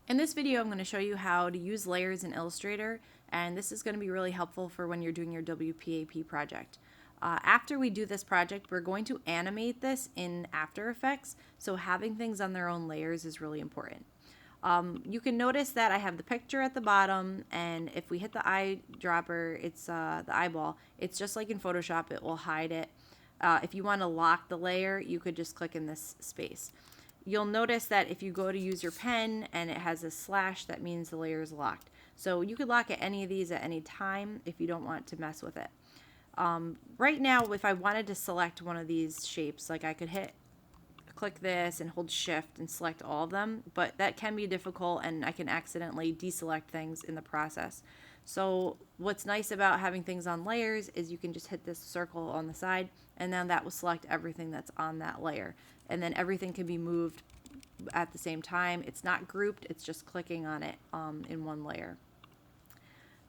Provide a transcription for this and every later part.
In this video, I'm going to show you how to use layers in Illustrator, and this is going to be really helpful for when you're doing your WPAP project. After we do this project, we're going to animate this in After Effects, so having things on their own layers is really important. You can notice that I have the picture at the bottom, and if we hit the eyedropper, it's the eyeball, it's just like in Photoshop, it will hide it. If you want to lock the layer, you could just click in this space. You'll notice that if you go to use your pen and it has a slash, that means the layer is locked. So you could lock at any of these at any time if you don't want to mess with it. Right now, if I wanted to select one of these shapes, like I could click this and hold shift and select all of them, but that can be difficult and I can accidentally deselect things in the process. So what's nice about having things on layers is you can just hit this circle on the side and then that will select everything that's on that layer. And then everything can be moved at the same time. It's not grouped, it's just clicking on it in one layer.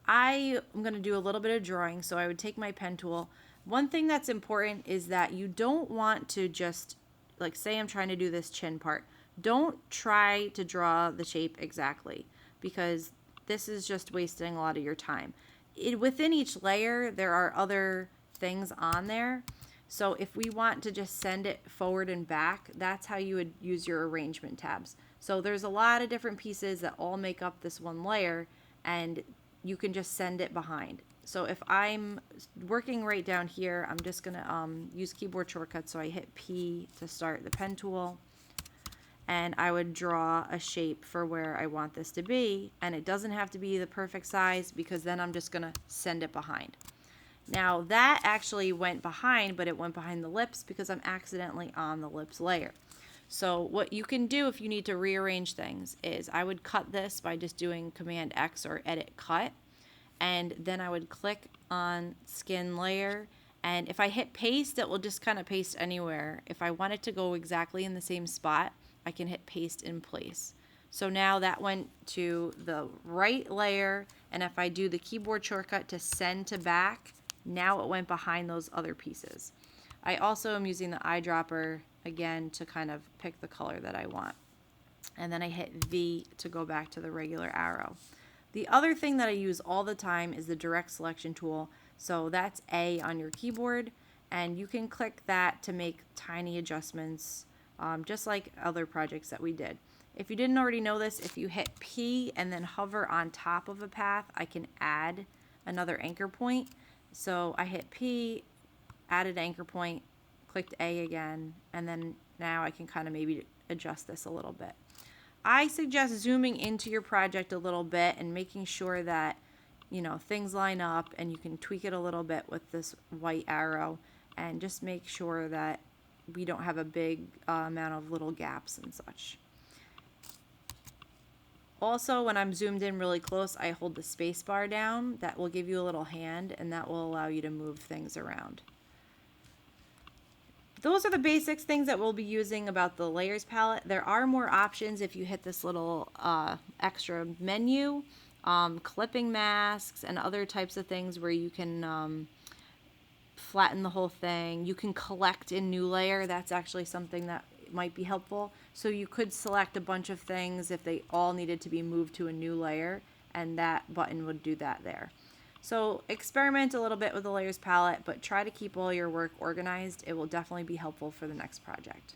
I am going to do a little bit of drawing, so I would take my pen tool. One thing that's important is that you don't want to just, like say I'm trying to do this chin part, don't try to draw the shape exactly because this is just wasting a lot of your time. Within each layer, there are other things on there. So if we want to just send it forward and back, that's how you would use your arrangement tabs. So there's a lot of different pieces that all make up this one layer, and you can just send it behind. So if I'm working right down here, I'm just gonna use keyboard shortcuts. So I hit P to start the pen tool, and I would draw a shape for where I want this to be, and it doesn't have to be the perfect size because then I'm just gonna send it behind. Now that actually went behind, but it went behind the lips because I'm accidentally on the lips layer. So what you can do if you need to rearrange things is I would cut this by just doing Command X or Edit Cut, and then I would click on Skin Layer, and if I hit Paste, it will just kind of paste anywhere. If I want it to go exactly in the same spot, I can hit Paste in Place. So now that went to the right layer, and if I do the keyboard shortcut to send to back, now it went behind those other pieces. I also am using the eyedropper again to kind of pick the color that I want. And then I hit V to go back to the regular arrow. The other thing that I use all the time is the direct selection tool. So that's A on your keyboard, and you can click that to make tiny adjustments, just like other projects that we did. If you didn't already know this, if you hit P and then hover on top of a path, I can add another anchor point. So I hit P, added anchor point, clicked A again, and then now I can kind of maybe adjust this a little bit. I suggest zooming into your project a little bit and making sure that, you know, things line up, and you can tweak it a little bit with this white arrow and just make sure that we don't have a big amount of little gaps and such. Also, when I'm zoomed in really close, I hold the space bar down. That will give you a little hand, and that will allow you to move things around. Those are the basics things that we'll be using about the layers palette. There are more options if you hit this little extra menu, clipping masks and other types of things where you can flatten the whole thing. You can collect in new layer. That's actually something that might be helpful. So you could select a bunch of things if they all needed to be moved to a new layer, and that button would do that there. So experiment a little bit with the layers palette, but try to keep all your work organized. It will definitely be helpful for the next project.